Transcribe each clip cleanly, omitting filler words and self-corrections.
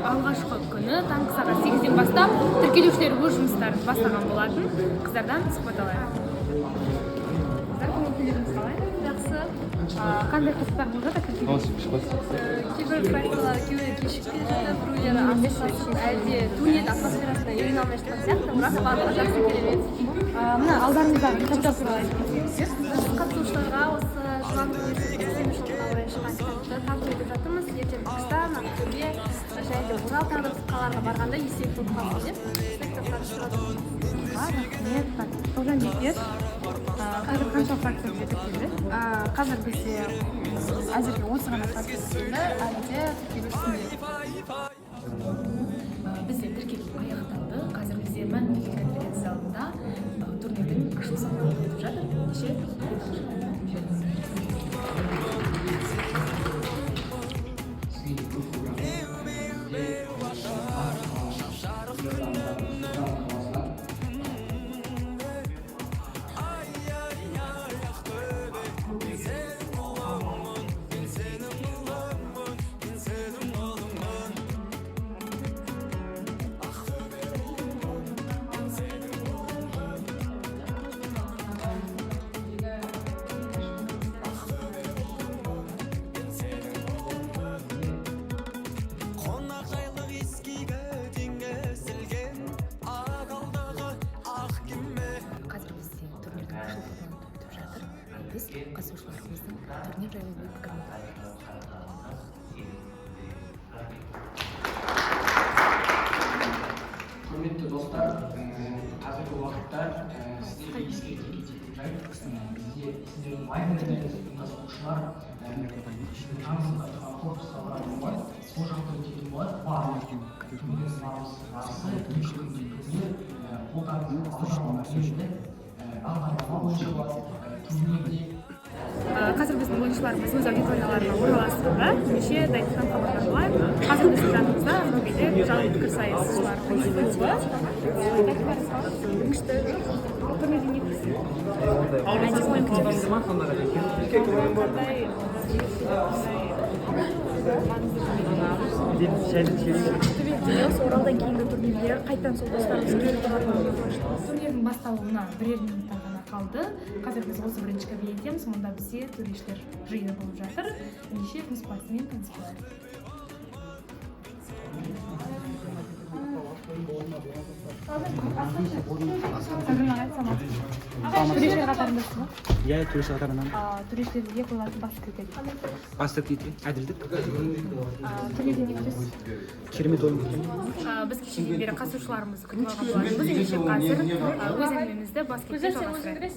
Алғашқы күні таңғы сағат 8-ден бастап тіркелушілер өз жұмыстарын бастаған болатын. Қыздардан сұхбат алайық. Қыздар, көңіл-күйлеріңіз қалай? Жақсы. Қандай қызықтар болып жатыр тіркелуде? Кейбір фракциялар күйеуі кешігіп келе жатыр, біреулері әлде турнир атмосферасына үйрене алмай жатқан сияқты, бірақ барлығы жақсы керемет. Мына алдарыңыздағы кітаптар туралы айтып кетсеңіздер. Қатысушыларға осы Жұбан университеті 80 жылдығына орай шыққан кітапты тарту етіп жатырмыз. ертең Түркістан, Ақтөбе және де Орал тағы да қалаларға барғанда естелік болып қалсын деп кітаптарды сұрап отырмыз. Рахмет. Тоғжан Бекбет, қазір қанша фракция тіркелді? Қазір бізде әзірге 30 ғана фракция тіркелді, әлі де тіркелу үстінде. Бізде тіркелу аяқталды. Қазір бізде мәңгілік конференция залында турнирдің ашылу салтанаты өтіп жатыр. Кеше біз қатысушыларымыздың турнир жайлы ой пікірін алайық. Құрметті достар, қазіргі уақытта сіздерге ескерте кететін жайт, бізде сіздердің майдандардың ұйымдастырушылар жаңсында тұрған корпусқа баратын болады, сол жақта өтетін болады, барлық турнир сынауымыз барысы екі күнге өткізіліп, қолдарыңызға бағдарлама берілді, бағдарлама бойынша турнирде Қазір біздің ойыншыларымыз өз аудиторияларына орналастыруда. Кеше дайындықтан хабардар болайық. Қазір біздің жанымызда Ақтөбеде жалпы пікірсайысшылардың институты. Күшті. Турнирде не күтесіз? Қандай ойын күтесіз? Ақтөбеде осы Оралдан кейінгі турнирлер қайтадан сол достарымыз келіп бармауына қойышты. Турнирдің басталуына бірер минуттан ғана қалды. Қазір біз осы бірінші кабинеттеміз. Мұнда бізде төрешілер жиыны болып жатыр. Ендеше күн спортсмен таныстырайық. Төрешілер қатарындасыз ба? Иә, төрешілер қатарынан. Төрешілерге қойылатын басты критерий. Басты критерий әділдік. Турнирде не күтесіз? Керемет ойын күтемін. Біз кешеден бері қатысушыларымызды күтіп алған болатынбыз. Ендеше қазір өз әңгімемізді баскетпен жалғастырайық.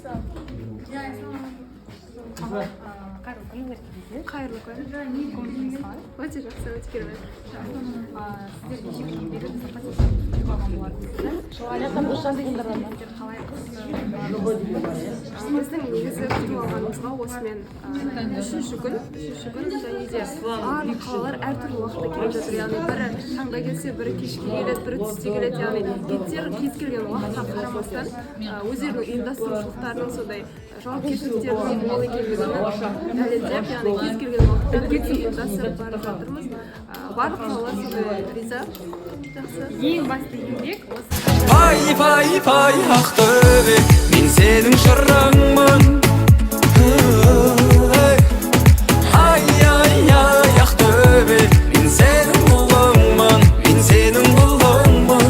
Қайырлы күн, мерекелейді. Қайырлы күн. Көңіліңіз қалай? Өте жақсы, өте керемет. Сіздер кешеден бері біз қатысушыларымызды күтіп алған болатынбыз. Біздің негізі күтіп алғанымызға осымен үшінші күн және де барлық қалалар әртүрлі уақытта келіп жатыр. Яғни бірі таңда келсе, бірі кешке келеді, бірі түсте келеді. Яғни гидтер кез келген уақытқа қарамастан өздерінің ұйымдастырушылықтарының сондай жауапкершіліктерінің мол екендігін дәлелдеп, яғни кез келген уақытта ұйымдастырып бара жатырмыз. Барлық қалалар сондай риза. Жақсы. Ең басты еңбек осы. Пай, Ақтөбе, мен сенің жырыңмын. Ай, Ақтөбе, мен сенің ұлыңмын, мен сенің ұлыңмын.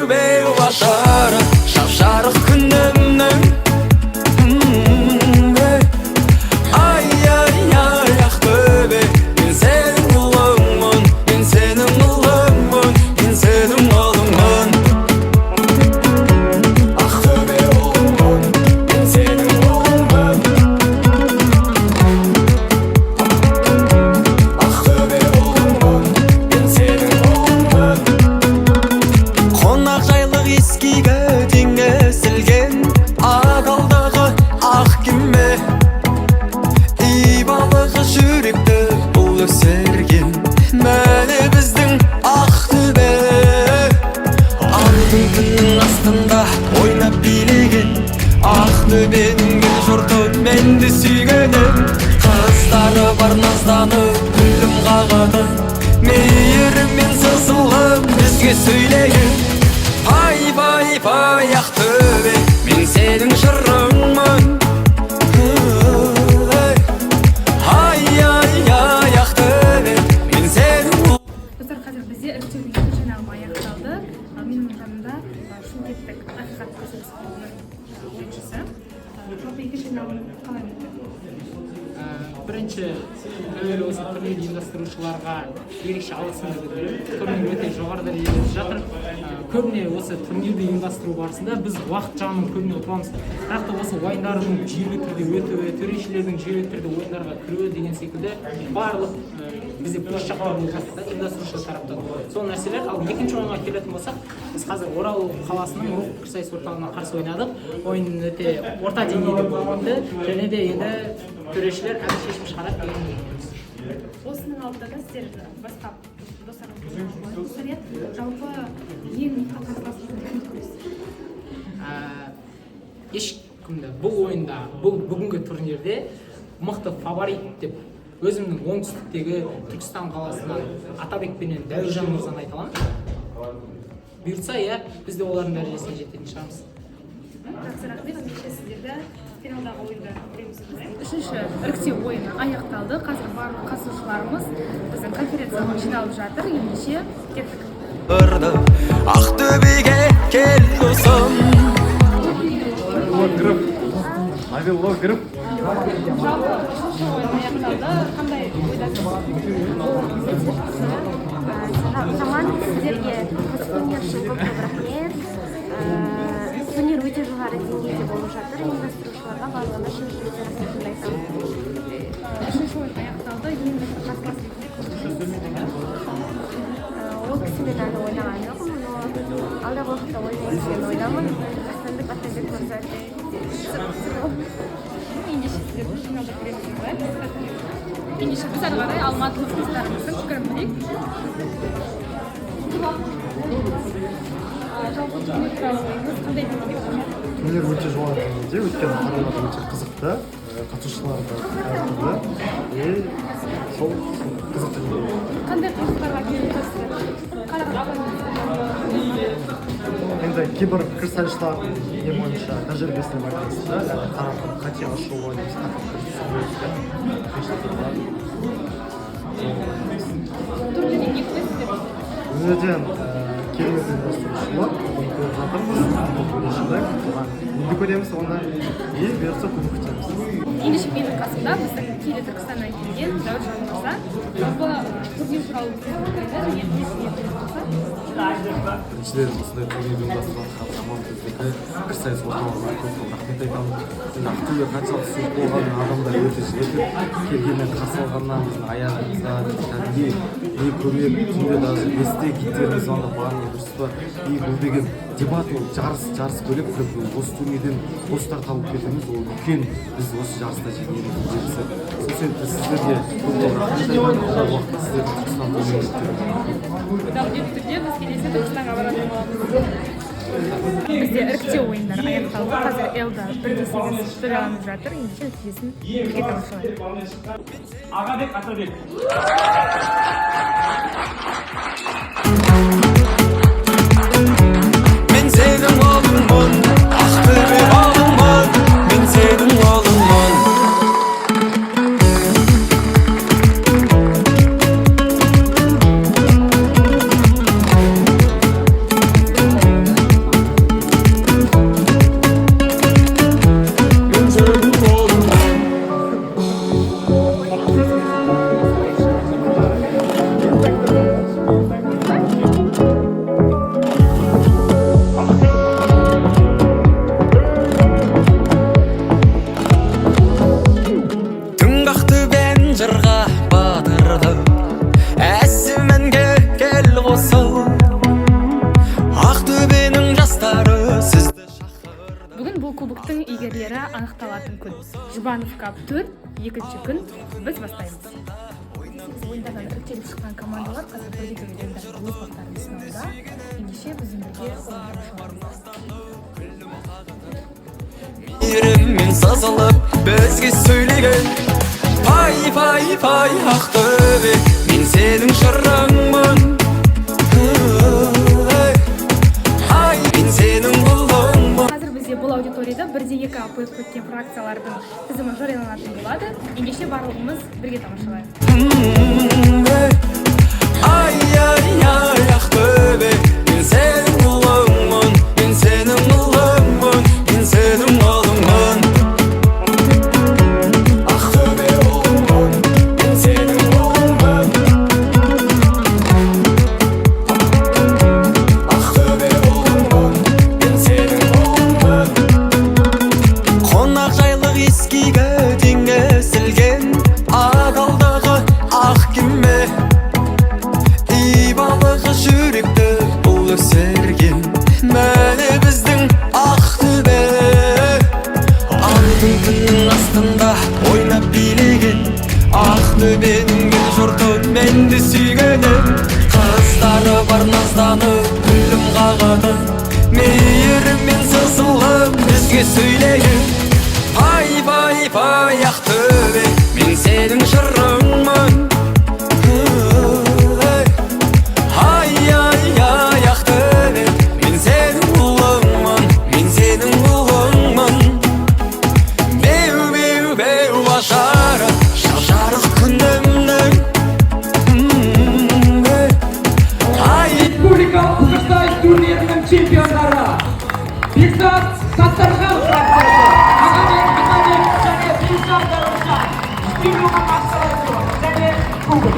Беу ашары, шап-жарық күнімнің. Ай, Ақтөбе, мен сенің ұлыңмын, мен сенің ұлыңмын, мен сенің ұлыңмын. Ақтөбе ұлыңмын, мен сенің ұлыңмын. бар назданып күлім қағады мейірім мен сызылым бізге сөйлейін пай пай пай Ақтөбе мен сенің жырыңмын ай ай ай Ақтөбе мен сенің достар қазір бізде іріктеудің екінші айналымы аяқталды менің жанымда шымкенттік ақиқат көшесінің ойыншысы жалпы екінші айналым қалай өтті бірінші әуелі осы турнир ұйымдастырушыларға ерекше алғысымды білдіремін. Турнир өте жоғары дәрежеде өтіп жатыр. Көбіне осы турнирді ұйымдастыру барысында біз уақыт жағынан көбіне ұтыламыз. Бірақ та осы ойындардың жүйелі түрде өтуі, төрешілердің жүйелі түрде ойындарға кіруі деген секілді барлық бізде плюс жақтар болып жатыр да ұйымдастырушы тараптан. Сол нәрселер. Ал екінші ойынға келетін болсақ, біз қазір Орал қаласының рух пікірсайыс орталығына қарсы ойнадық. Ойын өте орта деңгейде болды және де енді төрешілер әлі шешім шығарады деген ойымыз. осының алдында да сіздер басқа достарыңыз жалпы ең қарсыласыңызды кімді көресіздер? Ешкімді бұл ойында, бұл бүгінгі турнирде мықты фаворит деп өзімнің оңтүстіктегі Түркістан қаласынан Атабек пенен Дәуіржан мырзаны айта аламын. Бұйыртса, иә, біз де олардың дәрежесіне жететін шығармыз. Жақсы рахмет, ендеше сіздерді финалдағы ойында көреміз. Үшінші іріктеу ойыны аяқталды. Қазір барлық қатысушыларымыз біздің конференцияға жиналып жатыр. Ендеше кеттік. Ақтөбеге кел досым Жалпы үшінші ойын аяқталды. Қандай ойдасыз? Жаман, сіздерге қатысқаныңыз үшін көп рахмет. Турнир өте жоғары деңгейде болып жатыр. Ұйымдастырушыларға барлығына шын жүректен рахметімді айтамын. Үшінші ойын аяқталды. Ең бір қарсыласыңызды Ол кісімен әлі ойнаған жоқпын, но алдағы уақытта ойнайын деген ойдамын. Астандық Атабек мырза. ендеше сіздерді финалда көреміз. Ендеше біз ары қарай алматылық достарымыздың пікірін білейік. Жалпы турнир туралы ойыңыз қандай деңгейде болды? Турнир өте жоғары деңгейде, өйткені қаралар өте қызықты, қатысушылар да әртүрлі, сол қызықты деңгейде. Қандай қиындықтарға келіп тұрсыздар? Енді кейбір пікірсайыстар менің ойымша тәжірибесіне байланысты, яғни қарапайым қате ашу ойымыз Турнирде не көресіздер? Өнерден керемет ұйымдастырушылар, оны көріп жатырмыз, енді көреміз, оны бұйыртса көмек күтеміз. Ендеше менің қасымда біздің киелі Түркістаннан келген Дәуіржан мырза. Жалпы турнир туралы Біріншіден осындай турнир ұйымдастырған Жаман біздегі пікірсайыс орталығына көп рахмет айтамын. Енді Ақтөбе қаншалықты суық болғанын адамдар өте жылытып келгеннен қарсы алғаннан біздің аяғымызда кәдімгідей не көмек түнде даже есте гидтеріміз звондап барғаны дұрыс па? И бұл деген дебат ол жарыс бөлек, осы турнирден достар тауып кетеміз, ол үлкен біз осы жарыста жеңеміз белгісі. Сол себепті сіздерге көп рахмет айтамын. Алдағы уақытта сіздерді Түркістан турниріне міндетті түрде біз келесі Түркістанға баратын боламыз. Бізде іріктеу ойындары аяқталды. Қазір Элда 1-8 жарияланып жатыр. Ендеше нәтижесін бірге тамашалайық. Ағабек Атабек. Мен сенің ұлыңмын, Ақтөбе балыңмын, мен сенің ұлыңмын. Бүгін бұл кубоктың иегерлері анықталатын күн. Жұбанов Кап 4, екінші күн біз бастаймыз. Ойындардан іріктеліп шыққан командалар қазір бірге ойындардың өз бақтарын сынауда. Ендеше біздің бірге ойындамашыларымыз. Мейіріммен сазылып бізге сөйлеген Pay pay pay Ақтөбе, мен сенің шырыңмын. Ай, мен сенің ұлыңмын. Қазір бізде бұл аудиторияда 1-2 қойып кеткен фракциялардың тізімі жарияланатын болады. Ендеше барлығымыз бірге тамашалайық. Ай, ай, ай, Ақтөбе, мен сенің ұлыңмын, мен сенің ұлыңмын, мен сенің ұлыңмын. Ақтөбе ұлыңмын, мен сенің ұлыңмын. Ақтөбе ұлыңмын, мен сенің ұлыңмын. Қонақжайлық ескегі теңесілген адалдағы ақ кеме. Ибалығы жүректі бұл өсерген, мәне біздің Ақтөбе. Алтын күннің астында ойнап билеген Ақтөбенің ел жұрты менді сүйгенім. Қыздары бар назданып күлім қағады, мейіріммен сызылып бізге сөйлеген. Пай пай пай Ақтөбе, мен сенің жырыңмын. Ай ай ай Ақтөбе, мен сенің ұлыңмын, мен сенің ұлыңмын. Беу беу беу ажары жарық күнімнің. Ай Республикалық фристайл турнирінің чемпиондары Бекзат Саттархан фракциясы, Ағабек Махабек және Бекзат Дарушан стилюға қатысады және кубок.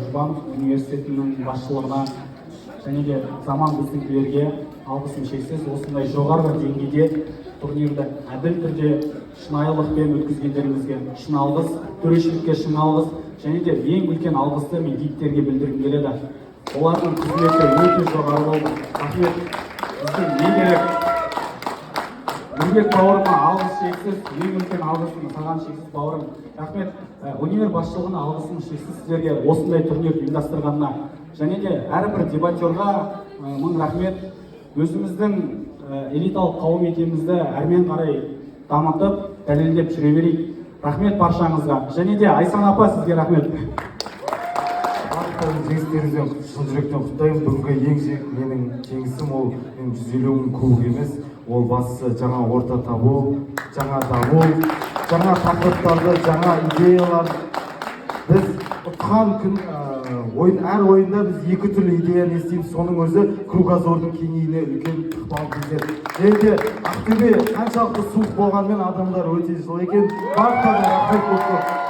Жұбанов университетінің басшылығына және де заман біздіңкілерге алғысым шексіз. Осындай жоғары деңгейде турнирді әділ түрде шынайылықпен өткізгендеріңізге шын алғыс, төрешілікке шын алғыс және де ең үлкен алғысты мен гидтерге білдіргім келеді. Олардың қызметі өте жоғары болды. Рахмет. Бізге не керек? Нұрбек бауырыма алғыс шексіз, ең үлкен алғысым саған шексіз бауырым. Рахмет. Универ басшылығына алғысым шексіз сіздерге осындай турнирді ұйымдастырғанына. Және де әрбір дебатерға мың рахмет. Өзіміздің элиталық қауым екенімізді әрмен қарай дамытып, дәлелдеп жүре берейік. Рахмет баршаңызға. Және де Айсан апа сізге рахмет. Жеңістеріңізден шын жүректен құттықтаймын. Бүгінгі ең менің жеңісім ол 150 мың кубок емес. Ол бастысы жаңа орта табу, жаңа даму, жаңа тақырыптарды, жаңа идеялар. Біз ұтқан күн әр ойында біз екі түрлі идеяны естейміз. Соның өзі кругозордың кеңеюіне үлкен ықпал етеді. Және де Ақтөбе қаншалықты суық болғанмен адамдар өте жылы екен. Барлықтарына рахмет.